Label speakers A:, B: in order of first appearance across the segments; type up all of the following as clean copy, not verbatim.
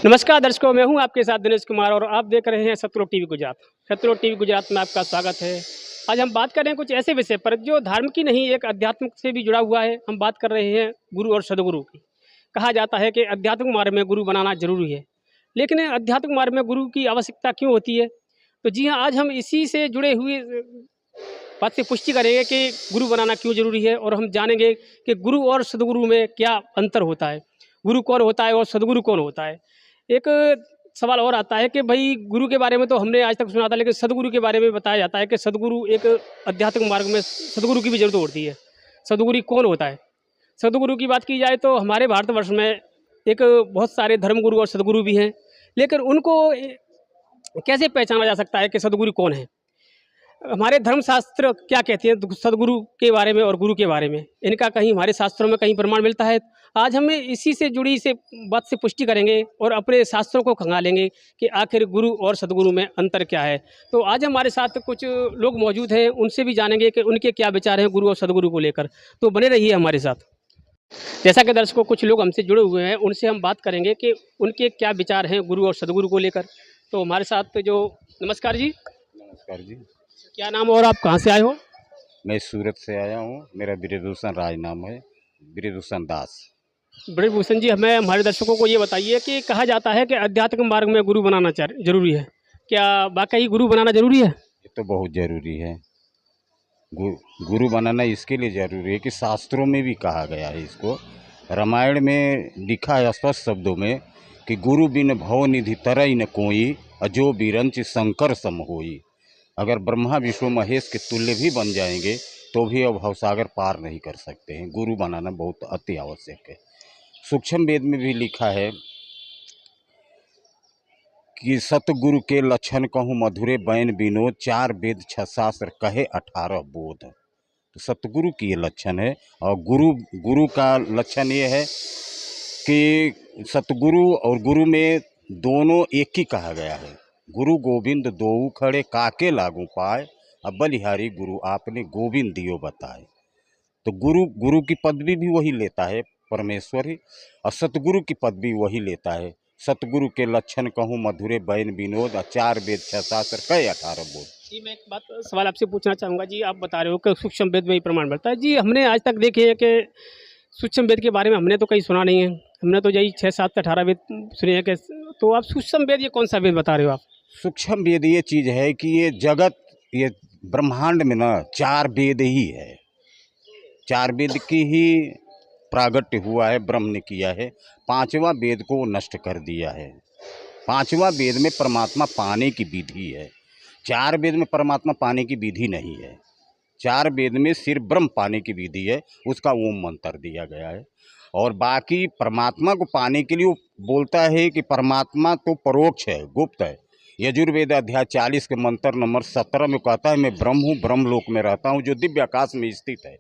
A: नमस्कार दर्शकों, मैं हूं आपके साथ दिनेश कुमार और आप देख रहे हैं सतलोक टीवी गुजरात। सतलोक टीवी गुजरात में आपका स्वागत है। आज हम बात कर रहे हैं कुछ ऐसे विषय पर जो धार्मिक ही नहीं, एक आध्यात्मिक से भी जुड़ा हुआ है। हम बात कर रहे हैं गुरु और सदगुरु की। कहा जाता है कि आध्यात्मिक मार्ग में गुरु बनाना जरूरी है, लेकिन आध्यात्मिक मार्ग में गुरु की आवश्यकता क्यों होती है? तो जी हाँ, आज हम इसी से जुड़े हुए बात से पुष्टि करेंगे कि गुरु बनाना क्यों जरूरी है, और हम जानेंगे कि गुरु और सदगुरु में क्या अंतर होता है, गुरु कौन होता है और सदगुरु कौन होता है। एक सवाल और आता है कि भाई गुरु के बारे में तो हमने आज तक सुना था, लेकिन सदगुरु के बारे में बताया जाता है कि सदगुरु एक आध्यात्मिक मार्ग में सदगुरु की भी जरूरत होती है। सदगुरु कौन होता है? सदगुरु की बात की जाए तो हमारे भारतवर्ष में एक बहुत सारे धर्मगुरु और सदगुरु भी हैं, लेकिन उनको कैसे पहचाना जा सकता है कि सदगुरु कौन है? हमारे धर्मशास्त्र क्या कहते हैं सदगुरु के बारे में और गुरु के बारे में? इनका कहीं हमारे शास्त्रों में कहीं प्रमाण मिलता है? आज हमें इसी से जुड़ी से बात से पुष्टि करेंगे और अपने शास्त्रों को खंगालेंगे कि आखिर गुरु और सदगुरु में अंतर क्या है। तो आज हमारे साथ कुछ लोग मौजूद हैं, उनसे भी जानेंगे कि उनके क्या विचार हैं गुरु और सदगुरु को लेकर। तो बने रहिए हमारे साथ। जैसा कि दर्शकों कुछ लोग हमसे जुड़े हुए हैं, उनसे हम बात करेंगे कि उनके क्या विचार हैं गुरु और सदगुरु को लेकर। तो हमारे साथ जो नमस्कार जी।
B: नमस्कार जी।
A: क्या नाम और आप कहाँ से आए हो?
B: मैं सूरत से आया हूँ। मेरा ब्रिजभूषण राज नाम है, ब्रिजभूषण दास।
A: ब्रजभूषण जी, हमें हमारे दर्शकों को ये बताइए कि कहा जाता है कि आध्यात्मिक मार्ग में गुरु बनाना जरूरी है। क्या वाकई गुरु बनाना जरूरी है?
B: ये तो बहुत जरूरी है। गुरु बनाना इसके लिए जरूरी है कि शास्त्रों में भी कहा गया है इसको। रामायण में लिखा है स्पष्ट शब्दों में कि गुरु बिन भव निधि तरई न कोई, अजो बिरंच शंकर सम होई। अगर ब्रह्मा विष्णु महेश के तुल्य भी बन जाएंगे तो भी अब भवसागर पार नहीं कर सकते हैं। गुरु बनाना बहुत अति आवश्यक है। सूक्ष्म वेद में भी लिखा है कि सतगुरु के लक्षण कहूँ मधुरे बैन विनोद, चार वेद छह शास्त्र कहे 18 बोध। तो सतगुरु की ये लक्षण है। और गुरु का लक्षण ये है कि सतगुरु और गुरु में दोनों एक ही कहा गया है। गुरु गोविंद दोऊ खड़े, काके लागू पाए, अब बलिहारी गुरु आपने गोविंद दियो बताए। तो गुरु की पदवी भी वही लेता है, परमेश्वर ही, और सतगुरु की पदवी वही लेता है। सतगुरु के लक्षण कहूँ मधुरे बैन विनोद, चार वेद छह शास्त्र कई 18 बोध।
A: जी, मैं एक बात सवाल आपसे पूछना चाहूँगा जी। आप बता रहे हो कि सूक्ष्म वेद में ही प्रमाण मिलता है। जी, हमने आज तक देखे है कि सूक्ष्म वेद के बारे में हमने तो कहीं सुना नहीं है। हमने तो यही 6 7 18 वेद सुने हैं कि। तो आप सूक्ष्म वेद ये कौन सा वेद बता रहे हो आप?
B: सूक्ष्म वेद ये चीज़ है कि ये जगत, ये ब्रह्मांड में ना 4 वेद ही है। 4 वेद की ही प्रागट्य हुआ है, ब्रह्म ने किया है। 5वां वेद को नष्ट कर दिया है। 5वां वेद में परमात्मा पाने की विधि है। 4 वेद में परमात्मा पाने की विधि नहीं है। 4 वेद में सिर्फ ब्रह्म पाने की विधि है, उसका ओम मंत्र दिया गया है। और बाकी परमात्मा को पाने के लिए वो बोलता है कि परमात्मा तो परोक्ष है, गुप्त है। यजुर्वेद अध्याय 40 के मंत्र नंबर 17 में कहता है, मैं ब्रह्म हूँ, ब्रह्मलोक में रहता हूँ, जो दिव्य आकाश में स्थित है।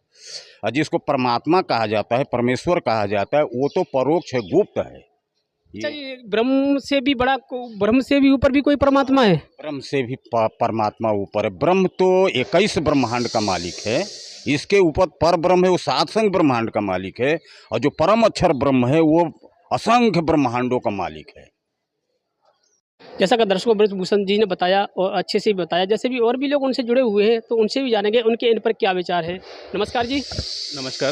B: और जिसको परमात्मा कहा जाता है, परमेश्वर कहा जाता है, वो तो परोक्ष है, गुप्त है।
A: अच्छा, ये ब्रह्म से भी बड़ा ब्रह्म से भी ऊपर भी कोई परमात्मा है?
B: ब्रह्म से भी परमात्मा ऊपर है। ब्रह्म तो 21 ब्रह्मांड का मालिक है। इसके ऊपर पर ब्रह्म है, वो 7 संख्य ब्रह्मांड का मालिक है। और जो परम अक्षर ब्रह्म है वो असंख्य ब्रह्मांडों का मालिक है।
A: जैसा कि दर्शकों ब्रजभूषण जी ने बताया और अच्छे से भी बताया, जैसे भी और भी लोग उनसे जुड़े हुए हैं तो उनसे भी जानेंगे उनके इन पर क्या विचार है। नमस्कार जी।
C: नमस्कार।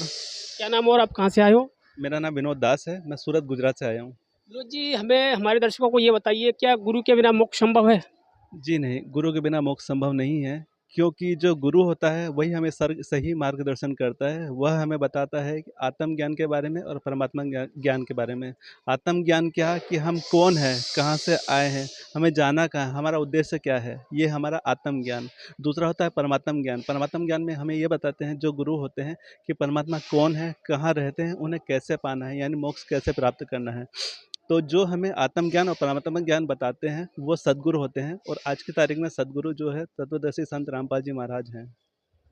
A: क्या नाम और आप कहाँ से आए हो?
C: मेरा नाम विनोद दास है। मैं सूरत गुजरात से आया हूँ।
A: विनोद जी, हमें हमारे दर्शकों को ये बताइए, क्या गुरु के बिना मोक्ष संभव है?
C: जी नहीं, गुरु के बिना मोक्ष संभव नहीं है, क्योंकि जो गुरु होता है वही हमें सही मार्गदर्शन करता है। वह हमें बताता है कि आत्मज्ञान के बारे में और परमात्मा ज्ञान के बारे में। आत्मज्ञान क्या, कि हम कौन हैं, कहाँ से आए हैं, हमें जाना कहाँ है, हमारा उद्देश्य क्या है, ये हमारा आत्मज्ञान। दूसरा होता है परमात्मा ज्ञान। परमात्मा ज्ञान में हमें ये बताते हैं जो गुरु होते हैं कि परमात्मा कौन है, कहाँ रहते हैं, उन्हें कैसे पाना है, यानी मोक्ष कैसे प्राप्त करना है। तो जो हमें आत्मज्ञान और परमात्मा ज्ञान बताते हैं वो सद्गुरु होते हैं। और आज की तारीख में सद्गुरु जो है तत्वदर्शी संत रामपाल जी महाराज हैं।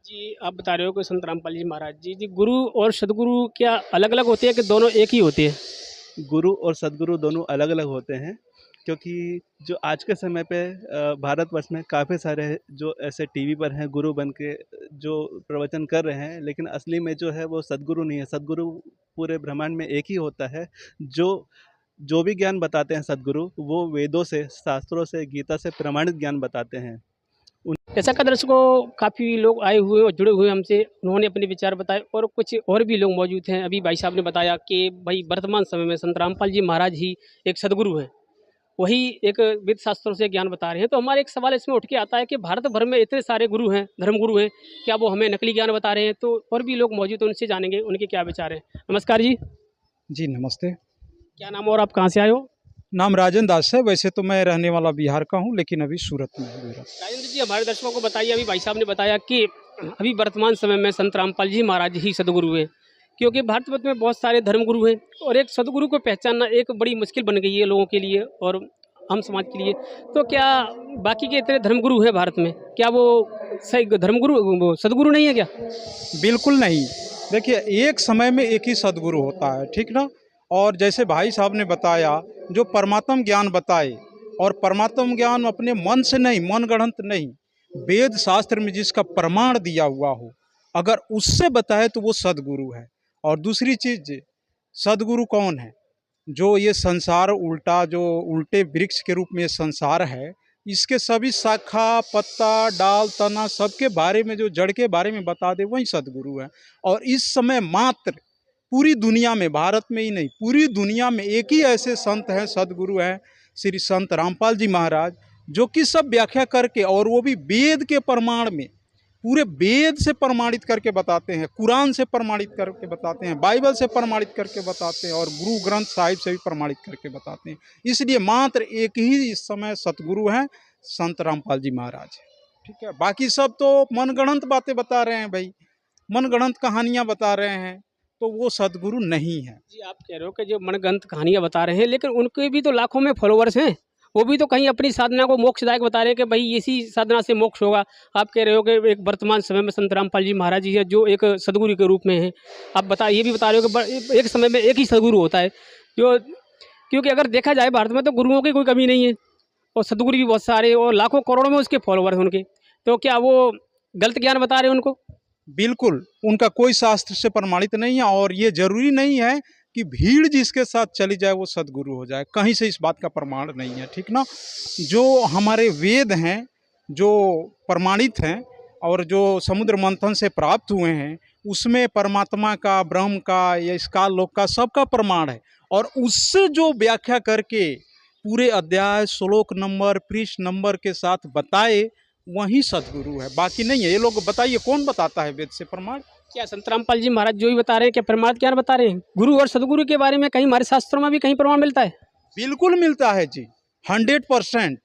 A: जी, आप बता रहे हो कि संत रामपाल जी महाराज जी। जी, गुरु और सदगुरु क्या अलग अलग होते हैं कि दोनों एक ही होते हैं?
C: गुरु और सद्गुरु दोनों अलग अलग होते हैं, क्योंकि जो आज के समय पे भारतवर्ष में काफ़ी सारे जो ऐसे टीवी पर हैं गुरु बन के जो प्रवचन कर रहे हैं, लेकिन असली में जो है वो सद्गुरु नहीं है। सद्गुरु पूरे ब्रह्मांड में एक ही होता है, जो जो भी ज्ञान बताते हैं सद्गुरु, वो वेदों से, शास्त्रों से, गीता से प्रमाणित ज्ञान बताते हैं।
A: जैसा कि दर्शकों काफ़ी लोग आए हुए और जुड़े हुए हमसे, उन्होंने अपने विचार बताए और कुछ और भी लोग मौजूद हैं। अभी भाई साहब ने बताया कि भाई वर्तमान समय में संत रामपाल जी महाराज ही एक सदगुरु हैं, वही एक वेद शास्त्रों से ज्ञान बता रहे हैं। तो हमारा एक सवाल इसमें उठ के आता है कि भारत भर में इतने सारे गुरु हैं, धर्म गुरु हैं, क्या वो हमें नकली ज्ञान बता रहे हैं? तो और भी लोग मौजूद हैं, उनसे जानेंगे उनके क्या विचार हैं। नमस्कार जी,
D: जी नमस्ते।
A: क्या नाम और आप कहाँ से आए हो?
D: नाम राजन दास है। वैसे तो मैं रहने वाला बिहार का हूँ, लेकिन अभी सूरत में हूँ।
A: राजेंद्र जी, हमारे दर्शकों को बताइए, अभी भाई साहब ने बताया कि अभी वर्तमान समय में संत रामपाल जी महाराज ही सदगुरु हैं, क्योंकि भारत में बहुत सारे धर्म गुरु हैं और एक सदगुरु को पहचानना एक बड़ी मुश्किल बन गई है लोगों के लिए और हम समाज के लिए। तो क्या बाकी के इतने धर्मगुरु हैं भारत में, क्या वो सही धर्मगुरु, वो सदगुरु नहीं है क्या?
D: बिल्कुल नहीं। देखिए, एक समय में एक ही सदगुरु होता है, ठीक ना। और जैसे भाई साहब ने बताया, जो परमात्म ज्ञान बताए, और परमात्म ज्ञान अपने मन से नहीं, मन गढ़ंत नहीं, वेद शास्त्र में जिसका प्रमाण दिया हुआ हो, अगर उससे बताए तो वो सदगुरु है। और दूसरी चीज़, सदगुरु कौन है? जो ये संसार उल्टा, जो उल्टे वृक्ष के रूप में ये संसार है, इसके सभी शाखा, पत्ता, डाल, तना, सबके बारे में, जो जड़ के बारे में बता दे, वही सदगुरु है। और इस समय मात्र पूरी दुनिया में, भारत में ही नहीं, पूरी दुनिया में एक ही ऐसे संत हैं, सदगुरु हैं, श्री संत रामपाल जी महाराज, जो कि सब व्याख्या करके, और वो भी वेद के प्रमाण में, पूरे वेद से प्रमाणित करके बताते हैं, कुरान से प्रमाणित करके बताते हैं, बाइबल से प्रमाणित करके बताते हैं, और गुरु ग्रंथ साहिब से भी प्रमाणित करके बताते हैं। इसलिए मात्र एक ही इस समय सतगुरु हैं, संत रामपाल जी महाराज। ठीक है, बाकी सब तो मनगढ़ंत बातें बता रहे हैं भाई, मनगढ़ंत कहानियाँ बता रहे हैं, तो वो सदगुरु नहीं है।
A: जी, आप कह रहे हो कि जो मनगढ़ंत कहानियाँ बता रहे हैं, लेकिन उनके भी तो लाखों में फॉलोअर्स हैं, वो भी तो कहीं अपनी साधना को मोक्षदायक बता रहे हैं कि भाई इसी साधना से मोक्ष होगा। आप कह रहे हो कि एक वर्तमान समय में संत रामपाल जी महाराज जी है जो एक सदगुरु के रूप में हैं। आप ये भी बता रहे हो कि एक समय में एक ही सदगुरु होता है, जो क्योंकि अगर देखा जाए भारत में तो गुरुओं की कोई कमी नहीं है और सदगुरु भी बहुत सारे और लाखों करोड़ों में उसके फॉलोअर हैं उनके। तो क्या वो गलत ज्ञान बता रहे हैं उनको?
D: बिल्कुल, उनका कोई शास्त्र से प्रमाणित नहीं है, और ये जरूरी नहीं है कि भीड़ जिसके साथ चली जाए वो सदगुरु हो जाए, कहीं से इस बात का प्रमाण नहीं है, ठीक ना। जो हमारे वेद हैं, जो प्रमाणित हैं, और जो समुद्र मंथन से प्राप्त हुए हैं, उसमें परमात्मा का, ब्रह्म का, या इस काल लोक का, सबका प्रमाण है। और उससे जो व्याख्या करके पूरे अध्याय, श्लोक नंबर, पृष्ठ नंबर के साथ बताए, वही सदगुरु है, बाकी नहीं है। ये लोग बताइए, कौन बताता है वेद से प्रमाण?
A: क्या संत रामपाल जी महाराज जो ही बता रहे हैं, क्या प्रमाण ज्ञान बता रहे हैं? गुरु और सदगुरु के बारे में कहीं हमारे शास्त्रों में भी कहीं प्रमाण मिलता है?
D: बिल्कुल मिलता है जी, 100%।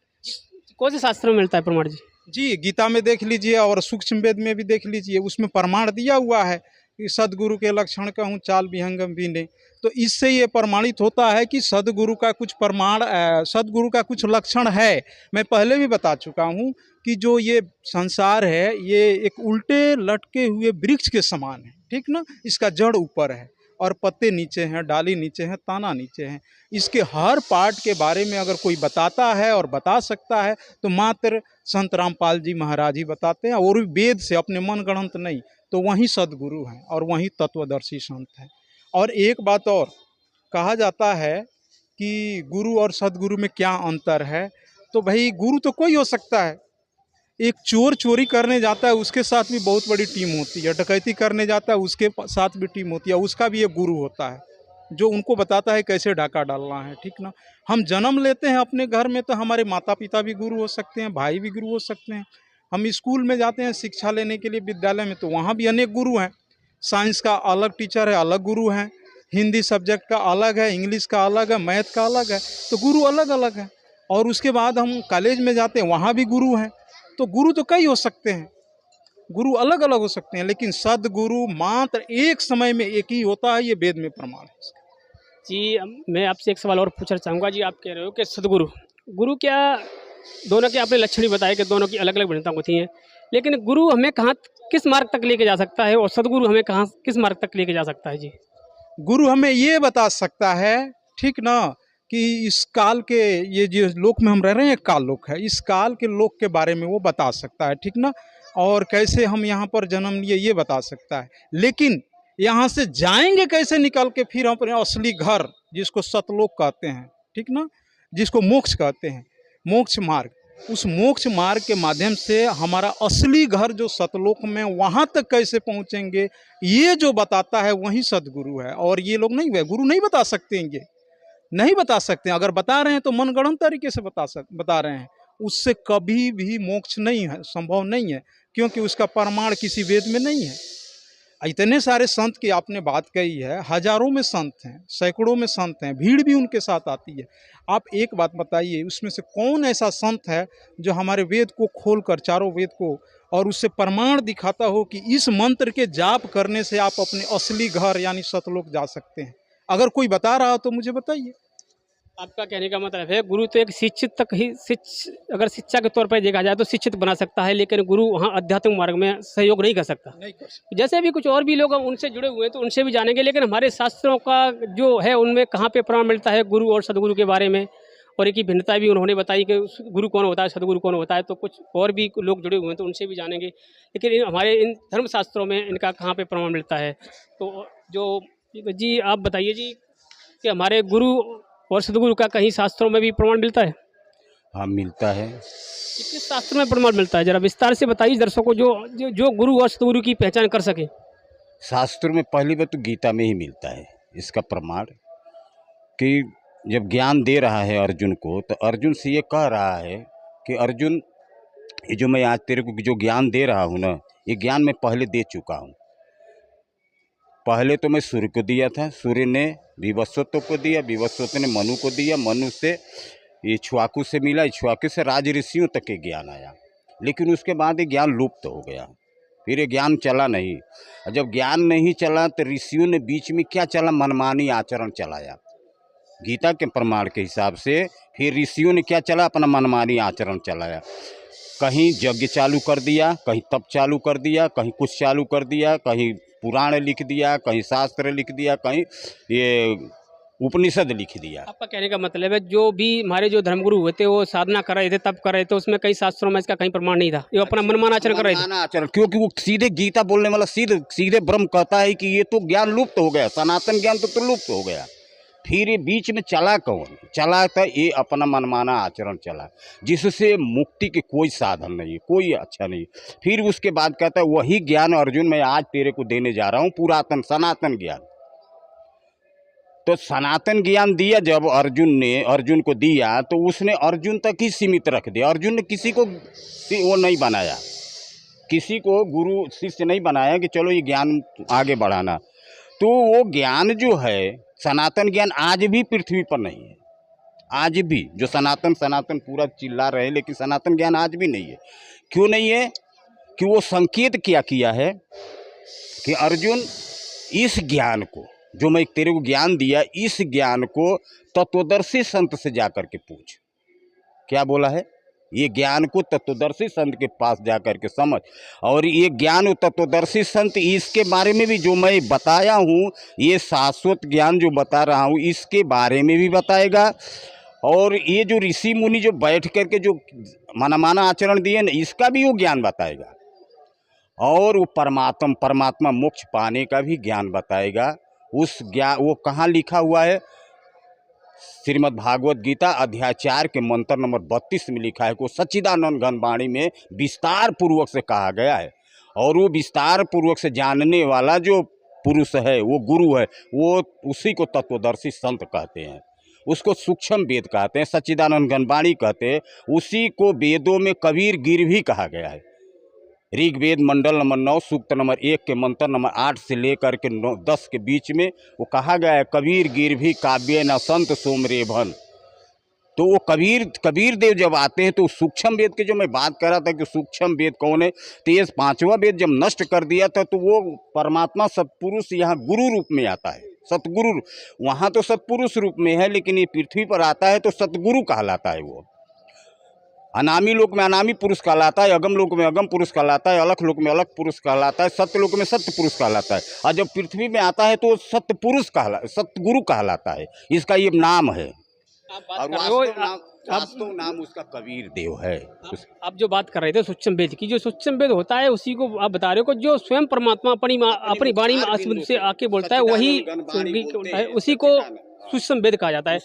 A: कौन से शास्त्रों में मिलता है प्रमाण जी?
D: जी, गीता में देख लीजिए, और सूक्ष्म वेद में भी देख लीजिए, उसमें प्रमाण दिया हुआ है कि सदगुरु के लक्षण कहूँ चाल विहंगम बीने। तो इससे ये प्रमाणित होता है कि सदगुरु का कुछ प्रमाण, सदगुरु का कुछ लक्षण है। मैं पहले भी बता चुका हूँ कि जो ये संसार है, ये एक उल्टे लटके हुए वृक्ष के समान है, ठीक ना। इसका जड़ ऊपर है और पत्ते नीचे हैं, डाली नीचे हैं, ताना नीचे हैं। इसके हर पार्ट के बारे में अगर कोई बताता है और बता सकता है तो मात्र संत रामपाल जी महाराज ही बताते हैं, और वेद से, अपने मन गढ़ंत नहीं। तो वही सदगुरु हैं और वही तत्वदर्शी संत हैं। और एक बात और, कहा जाता है कि गुरु और सदगुरु में क्या अंतर है। तो भाई, गुरु तो कोई हो सकता है। एक चोर चोरी करने जाता है, उसके साथ भी बहुत बड़ी टीम होती है। डकैती करने जाता है, उसके साथ भी टीम होती है, उसका भी एक गुरु होता है जो उनको बताता है कैसे डाका डालना है, ठीक ना। हम जन्म लेते हैं अपने घर में, तो हमारे माता पिता भी गुरु हो सकते हैं, भाई भी गुरु हो सकते हैं। हम स्कूल में जाते हैं शिक्षा लेने के लिए, विद्यालय में, तो वहाँ भी अनेक गुरु हैं। साइंस का अलग टीचर है, अलग गुरु हैं। हिंदी सब्जेक्ट का अलग है, इंग्लिश का अलग है, मैथ का अलग है। तो गुरु अलग अलग है। और उसके बाद हम कॉलेज में जाते हैं, वहाँ भी गुरु हैं। तो गुरु तो कई हो सकते हैं, गुरु अलग अलग हो सकते हैं, लेकिन सदगुरु मात्र एक समय में एक ही होता है, ये वेद में प्रमाण है।
A: जी, मैं आपसे एक सवाल और पूछना चाहूँगा जी। आप कह रहे हो कि सदगुरु, गुरु, क्या दोनों के आपने लक्षण ही बताए कि दोनों की अलग अलग भिन्नता होती हैं, लेकिन गुरु हमें कहाँ, किस मार्ग तक लेके जा सकता है और सदगुरु हमें कहाँ, किस मार्ग तक लेके जा सकता है जी?
D: गुरु हमें ये बता सकता है, ठीक ना, कि इस काल के, ये जो लोक में हम रह रहे हैं, काल लोक है, इस काल के लोक के बारे में वो बता सकता है, ठीक ना। और कैसे हम यहाँ पर जन्म लिए, ये बता सकता है। लेकिन यहाँ से जाएंगे कैसे निकल के फिर अपने असली घर, जिसको सतलोक कहते हैं, ठीक ना, जिसको मोक्ष कहते हैं, मोक्ष मार्ग, उस मोक्ष मार्ग के माध्यम से हमारा असली घर जो सतलोक में, वहाँ तक कैसे पहुँचेंगे, ये जो बताता है वही सदगुरु है। और ये लोग नहीं, वे गुरु नहीं बता सकते हैं, ये नहीं बता सकते हैं। अगर बता रहे हैं तो मनगढ़ंत तरीके से बता रहे हैं। उससे कभी भी मोक्ष नहीं है, संभव नहीं है, क्योंकि उसका प्रमाण किसी वेद में नहीं है। इतने सारे संत की आपने बात कही है, हजारों में संत हैं, सैकड़ों में संत हैं, भीड़ भी उनके साथ आती है। आप एक बात बताइए, उसमें से कौन ऐसा संत है जो हमारे वेद को खोलकर, चारों वेद को, और उससे प्रमाण दिखाता हो कि इस मंत्र के जाप करने से आप अपने असली घर यानी सतलोक जा सकते हैं? अगर कोई बता रहा हो तो मुझे बताइए।
A: आपका कहने का मतलब है गुरु तो एक शिक्षित तक ही अगर शिक्षा के तौर पर देखा जाए तो शिक्षित बना सकता है, लेकिन गुरु वहाँ आध्यात्मिक मार्ग में सहयोग नहीं कर सकता।
D: नहीं कर सकते।
A: जैसे भी कुछ और भी लोग उनसे जुड़े हुए हैं तो उनसे भी जानेंगे, लेकिन हमारे शास्त्रों का जो है उनमें कहाँ पे प्रमाण मिलता है गुरु और सदगुरु के बारे में, और एक ही भिन्नता भी उन्होंने बताई कि गुरु कौन होता है, सदगुरु कौन होता है। तो कुछ और भी लोग जुड़े हुए हैं तो उनसे भी जानेंगे, लेकिन हमारे इन धर्मशास्त्रों में इनका कहाँ पे प्रमाण मिलता है। तो जो जी आप बताइए जी कि हमारे गुरु और सदगुरु का कहीं शास्त्रों में भी प्रमाण मिलता है?
B: हाँ, मिलता है।
A: किस शास्त्र में प्रमाण मिलता है, जरा विस्तार से बताइए दर्शकों को, जो गुरु और सदगुरु की पहचान कर सके।
B: शास्त्र में पहली बात तो गीता में ही मिलता है इसका प्रमाण, कि जब ज्ञान दे रहा है अर्जुन को, तो अर्जुन से ये कह रहा है कि अर्जुन, ये जो मैं आज तेरे को जो ज्ञान दे रहा हूँ ना, ये ज्ञान मैं पहले दे चुका हूँ। पहले तो मैं सूर्य को दिया था, सूर्य ने विवस्वत को दिया, विवस्वत ने मनु को दिया, मनु से इक्ष्वाकु से मिला, इक्ष्वाकु से राज ऋषियों तक के ज्ञान आया। लेकिन उसके बाद ये ज्ञान लुप्त हो गया, फिर ये ज्ञान चला नहीं। और जब ज्ञान नहीं चला तो ऋषियों ने बीच में क्या चला, मनमानी आचरण चलाया। गीता के प्रमाण के हिसाब से फिर ऋषियों ने क्या चला, अपना मनमानी आचरण चलाया। कहीं यज्ञ चालू कर दिया, कहीं तप चालू कर दिया, कहीं कुछ चालू कर दिया, कहीं पुराण लिख दिया, कहीं शास्त्र लिख दिया, कहीं ये उपनिषद लिख दिया।
A: आपका कहने का मतलब है जो भी हमारे जो धर्मगुरु हुए थे वो साधना कर रहे थे, तप कर रहे थे, उसमें कई शास्त्रों में इसका कहीं प्रमाण नहीं था, ये अपना मनमाना आचरण कर रहे थे।
B: मनमाना आचरण, क्योंकि वो सीधे गीता बोलने वाला सीधे ब्रह्म कहता है कि ये तो ज्ञान लुप्त हो गया, सनातन ज्ञान तो लुप्त हो गया। फिर ये बीच में चला कौन, चला था ये अपना मनमाना आचरण चला, जिससे मुक्ति के कोई साधन नहीं, कोई अच्छा नहीं। फिर उसके बाद कहता है वही ज्ञान अर्जुन मैं आज तेरे को देने जा रहा हूँ, पुरातन सनातन ज्ञान। तो सनातन ज्ञान दिया जब अर्जुन को दिया, तो उसने अर्जुन तक ही सीमित रख दिया। अर्जुन ने किसी को वो नहीं बनाया, किसी को गुरु शिष्य नहीं बनाया कि चलो ये ज्ञान आगे बढ़ाना। तो वो ज्ञान जो है सनातन ज्ञान आज भी पृथ्वी पर नहीं है। आज भी जो सनातन पूरा चिल्ला रहे, लेकिन सनातन ज्ञान आज भी नहीं है। क्यों नहीं है? कि वो संकेत क्या किया है कि अर्जुन इस ज्ञान को जो मैं तेरे को ज्ञान दिया, इस ज्ञान को तत्वदर्शी संत से जाकर के पूछ। क्या बोला है? ये ज्ञान को तत्वदर्शी संत के पास जाकर के समझ, और ये ज्ञान तत्वदर्शी संत इसके बारे में भी जो मैं बताया हूँ, ये शाश्वत ज्ञान जो बता रहा हूँ इसके बारे में भी बताएगा। और ये जो ऋषि मुनि जो बैठ करके जो मनमाना आचरण दिए ना, इसका भी वो ज्ञान बताएगा। और वो परमात्मा मोक्ष पाने का भी ज्ञान बताएगा। उस ज्ञान वो कहाँ लिखा हुआ है? श्रीमद् भागवत गीता अध्याय 4 के मंत्र नंबर 32 में लिखा है कि सच्चिदानंद घन वाणी में विस्तार पूर्वक से कहा गया है। और वो विस्तार पूर्वक से जानने वाला जो पुरुष है, वो गुरु है, वो उसी को तत्वदर्शी संत कहते हैं, उसको सूक्ष्म वेद कहते हैं, सच्चिदानंद घन वाणी कहते हैं। उसी को वेदों में कबीर गिर भी कहा गया है। ऋग्वेद मंडल नंबर 9 सूक्त नंबर 1 के मंत्र नंबर 8 से लेकर के 10 के बीच में वो कहा गया है, कबीर गिर भी काव्य न संत सोमरेभन। तो वो कबीर देव जब आते हैं तो सूक्ष्म वेद के जो मैं बात कर रहा था कि सूक्ष्म वेद कौन है, तो ये 5वां वेद जब नष्ट कर दिया था तो वो परमात्मा सत्पुरुष यहाँ गुरु रूप में आता है, सतगुरु। वहाँ तो सत्पुरुष रूप में है, लेकिन ये पृथ्वी पर आता है तो सतगुरु कहलाता है। वो अनामी लोक में अनामी पुरुष कहलाता है, अगम लोक में अगम पुरुष कहलाता है, अलख लोक में अलख पुरुष कहलाता है, सत्य लोक में सत्य पुरुष कहलाता है। और जब पृथ्वी में आता है तो सत्य पुरुष सतगुरु कहलाता है। इसका ये नाम है।
A: आप बात कर रहे हो,
B: वास्तव नाम उसका कबीर देव है।
A: आप जो बात कर रहे थे सूक्ष्म वेद की, जो सूक्ष्म वेद होता है उसी को आप बता रहे हो, जो स्वयं परमात्मा अपनी वाणी में आसुद से आके बोलता है वही होता है, उसी को सूक्ष्म वेद कहा जाता है।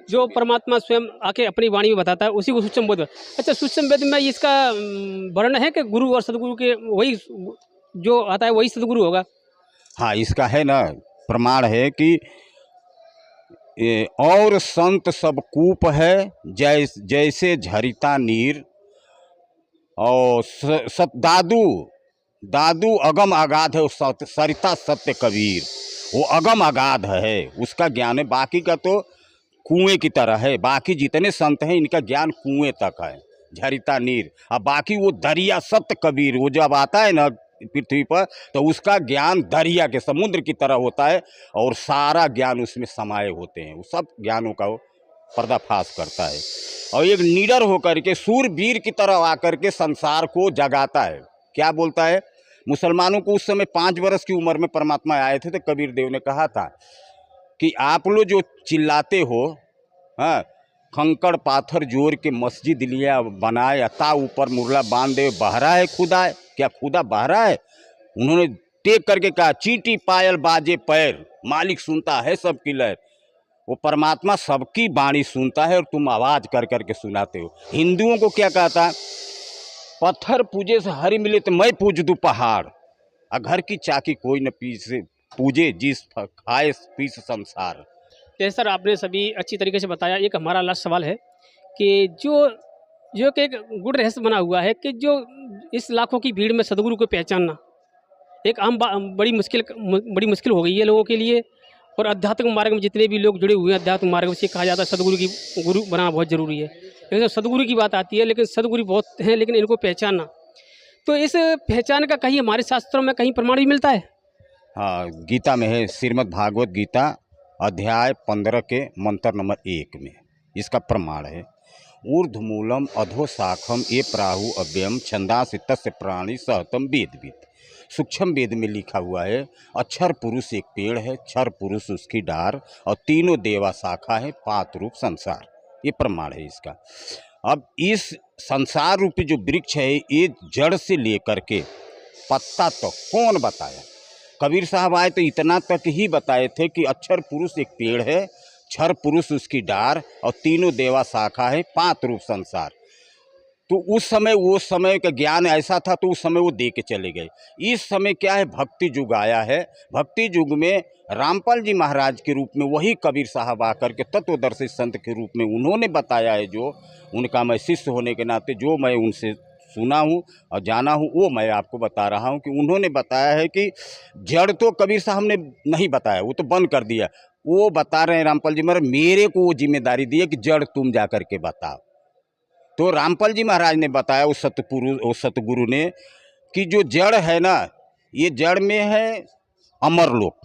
A: जो परमात्मा स्वयं आके अपनी वाणी में बताता है उसी को सूक्ष्म वेद। अच्छा, सूक्ष्म वेद में इसका वर्णन है कि गुरु और सदगुरु के वही जो आता है वही सदगुरु होगा।
B: हाँ, इसका है ना प्रमाण है कि और संत सब कूप है जैसे झरिता नीर, और सत दादू अगम आगाध है। सरिता सत्य कबीर, वो अगम आगाध है, उसका ज्ञान है। बाकी का तो कुएं की तरह है, बाकी जितने संत हैं इनका ज्ञान कुएं तक है, झरिता नीर। अब बाकी वो दरिया सत्य कबीर, वो जब आता है ना पृथ्वी पर तो उसका ज्ञान दरिया के समुद्र की तरह होता है, और सारा ज्ञान उसमें समाये होते हैं। वो सब ज्ञानों का वो पर्दाफाश करता है, और एक निडर होकर के सूरवीर की तरह आकर के संसार को जगाता है। क्या बोलता है? मुसलमानों को उस समय 5 वर्ष की उम्र में परमात्मा आए थे, तो कबीर देव ने कहा था कि आप लोग जो चिल्लाते हो, हाँ, कंकड़ पाथर जोड़ के मस्जिद लिया बनाए, अता ऊपर मुरला बांध दे, बहरा है खुदा है। क्या खुदा बहरा है? उन्होंने टेक करके कहा, चींटी पायल बाजे पैर, मालिक सुनता है सबकी लहर। वो परमात्मा सबकी वाणी सुनता है और तुम आवाज कर करके सुनाते हो। हिंदुओं को क्या कहता? पत्थर पूजे से हरि मिले तो मैं पूज दूं पहाड़, और घर की चाकी कोई न पूजे जिस खाए पीस संसार।
A: जैसे सर आपने सभी अच्छी तरीके से बताया। एक हमारा लास्ट सवाल है कि जो कि एक गुड़ रहस्य बना हुआ है कि जो इस लाखों की भीड़ में सदगुरु को पहचानना एक आम बड़ी मुश्किल हो गई है लोगों के लिए। और आध्यात्मिक मार्ग में जितने भी लोग जुड़े हुए हैं आध्यात्मिक मार्ग से, कहा जाता है सदगुरु की गुरु बनाना बहुत ज़रूरी है। लेकिन जब सदगुरु की बात आती है, लेकिन सदगुरु बहुत हैं, लेकिन इनको पहचानना, तो इस पहचान का कहीं हमारे शास्त्रों में कहीं प्रमाण भी मिलता है?
B: हाँ, गीता में है, श्रीमद् भागवत गीता अध्याय 15 के मंत्र नंबर 1 में इसका प्रमाण है। ऊर्ध्वमूलम अधो शाखम ये प्राहु अव्ययम छंदासि तस्य प्राणी सहतम वेद। सूक्ष्म वेद में लिखा हुआ है, अक्षर पुरुष एक पेड़ है, क्षर पुरुष उसकी डार, और तीनों देवा शाखा है, पात रूप संसार। ये प्रमाण है इसका। अब इस संसार रूपी जो वृक्ष है, ये जड़ से लेकर के पत्ता तक कौन बताया? कबीर साहब आए तो इतना तक ही बताए थे कि अक्षर पुरुष एक पेड़ है, क्षर पुरुष उसकी डार, और तीनों देवा शाखा है, पात रूप संसार। तो उस समय वो समय का ज्ञान ऐसा था, तो उस समय वो दे के चले गए। इस समय क्या है, भक्ति युग आया है। भक्ति युग में रामपाल जी महाराज के रूप में वही कबीर साहब आकर के तत्वदर्शी संत के रूप में उन्होंने बताया है। जो उनका मैं शिष्य होने के नाते जो मैं उनसे सुना हूँ और जाना हूँ, वो मैं आपको बता रहा हूँ कि उन्होंने बताया है कि जड़ तो कबीर साहब ने नहीं बताया, वो तो बंद कर दिया। वो बता रहे हैं रामपाल जी महाराज, मेरे को वो जिम्मेदारी दी है कि जड़ तुम जा कर के बताओ। तो रामपाल जी महाराज ने बताया उस सतगुरु ने कि जो जड़ है ना, ये जड़ में है अमरलोक।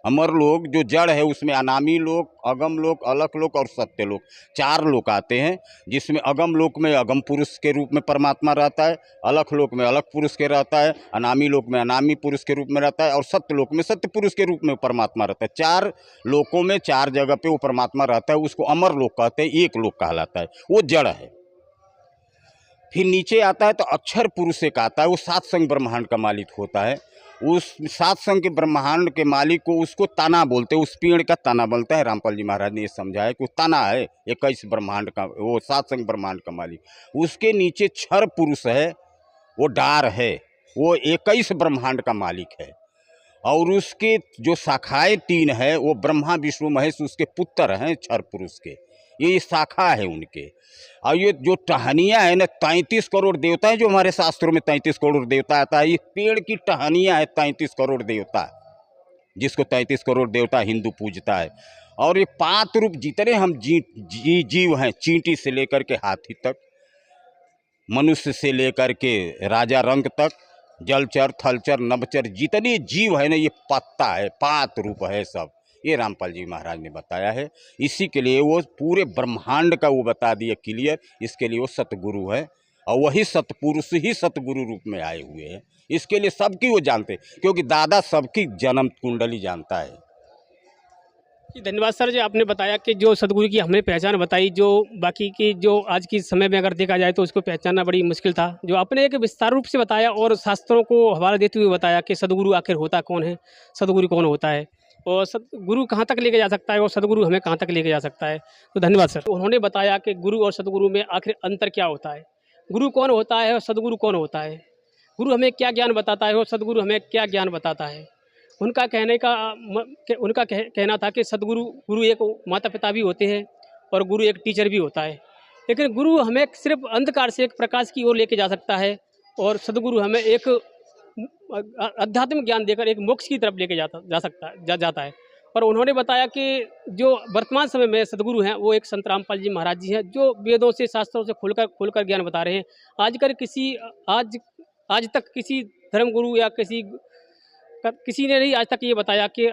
B: अमरलोक जो जड़ है उसमें अनामी लोक, अगम लोक, अलख लोक और सत्य लोक, 4 लोक आते हैं। जिसमें अगम लोक में अगम पुरुष के रूप में परमात्मा रहता है, अलख लोक में अलख पुरुष के रहता है, अनामी लोक में अनामी पुरुष के रूप में रहता है, और सत्य लोक में सत्य पुरुष के रूप में परमात्मा रहता है। 4 लोकों में 4 जगह पे वो परमात्मा रहता है। उसको अमर लोक कहते हैं, एक लोक कहलाता है, वो जड़ है। फिर नीचे आता है तो अक्षर पुरुष एक आता है, वो 7 संग ब्रह्मांड का मालिक होता है। उस 7 संग के ब्रह्मांड के मालिक को उसको तना बोलते हैं, उस पेड़ का तना बोलता है। रामपाल जी महाराज ने ये समझाया कि वो तना है 21 ब्रह्मांड का, वो 7 संग ब्रह्मांड का मालिक। उसके नीचे क्षर पुरुष है, वो डार है, वो 21 ब्रह्मांड का मालिक है। और उसके जो शाखाएँ 3 है, वो ब्रह्मा विष्णु महेश उसके पुत्र हैं क्षर पुरुष के, ये शाखा है उनके। और ये जो टहनियाँ है ना, 33 करोड़ देवता है। जो हमारे शास्त्रों में 33 करोड़ देवता आता है, ये पेड़ की टहनियाँ है 33 करोड़ देवता, जिसको 33 करोड़ देवता हिंदू पूजता है। और ये 5 रूप जितने हम जीव हैं, चींटी से लेकर के हाथी तक, मनुष्य से लेकर के राजा रंग तक, जलचर थलचर नभचर जितने जीव है ना, ये पत्ता है, 5 रूप है सब। ये रामपाल जी महाराज ने बताया है। इसी के लिए वो पूरे ब्रह्मांड का वो बता दिया क्लियर। इसके लिए वो सतगुरु है, और वही सतपुरुष ही सतगुरु रूप में आए हुए हैं। इसके लिए सबकी वो जानते, क्योंकि दादा सबकी जन्म कुंडली जानता है।
A: जी, धन्यवाद सर जी। आपने बताया कि जो सदगुरु की हमने पहचान बताई, जो बाकी की जो आज की समय में अगर देखा जाए तो उसको पहचानना बड़ी मुश्किल था। जो आपने एक विस्तार रूप से बताया और शास्त्रों को हवाला देते हुए बताया कि सदगुरु आखिर होता कौन है, सदगुरु कौन होता है और सदगुरु कहाँ तक लेके जा सकता है और सदगुरु हमें कहाँ तक लेके जा सकता है। तो धन्यवाद सर। उन्होंने बताया कि गुरु और सदगुरु में आखिर अंतर क्या होता है, गुरु कौन होता है और सदगुरु कौन होता है, गुरु हमें क्या ज्ञान बताता है और सदगुरु हमें क्या ज्ञान बताता है। उनका कहना था कि सदगुरु गुरु एक माता पिता भी होते हैं और गुरु एक टीचर भी होता है, लेकिन गुरु हमें सिर्फ अंधकार से एक प्रकाश की ओर लेके जा सकता है और सदगुरु हमें एक आध्यात्मिक ज्ञान देकर एक मोक्ष की तरफ लेके जाता है। और उन्होंने बताया कि जो वर्तमान समय में सदगुरु हैं वो एक संत रामपाल जी महाराज जी हैं, जो वेदों से शास्त्रों से खोलकर ज्ञान बता रहे हैं। आज तक किसी धर्मगुरु या किसी ने नहीं आज तक ये बताया कि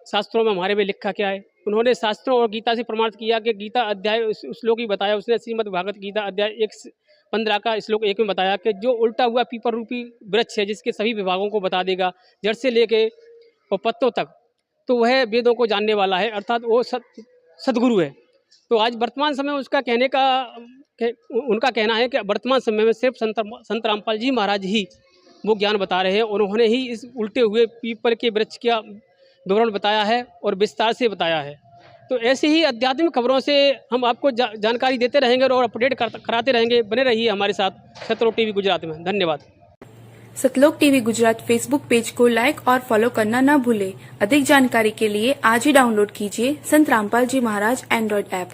A: शास्त्रों में हमारे में लिखा क्या है। उन्होंने शास्त्रों और गीता से प्रमाणित किया कि गीता अध्याय श्लोक ही बताया। उसने श्रीमद् भागवत गीता अध्याय 1:15 का श्लोक 1 में बताया कि जो उल्टा हुआ पीपल रूपी वृक्ष है, जिसके सभी विभागों को बता देगा, जड़ से लेके और पत्तों तक, तो वह वेदों को जानने वाला है, अर्थात वो सदगुरु है। तो आज वर्तमान समय उनका कहना है कि वर्तमान समय में सिर्फ संत रामपाल जी महाराज ही वो ज्ञान बता रहे हैं। उन्होंने ही इस उल्टे हुए पीपल के वृक्ष का विवरण बताया है और विस्तार से बताया है। तो ऐसे ही आध्यात्मिक खबरों से हम आपको जानकारी देते रहेंगे और अपडेट कराते रहेंगे। बने रहिए हमारे साथ सतलोक टीवी गुजरात में। धन्यवाद।
E: सतलोक टीवी गुजरात फेसबुक पेज को लाइक और फॉलो करना न भूलें। अधिक जानकारी के लिए आज ही डाउनलोड कीजिए संत रामपाल जी महाराज एंड्रॉइड ऐप।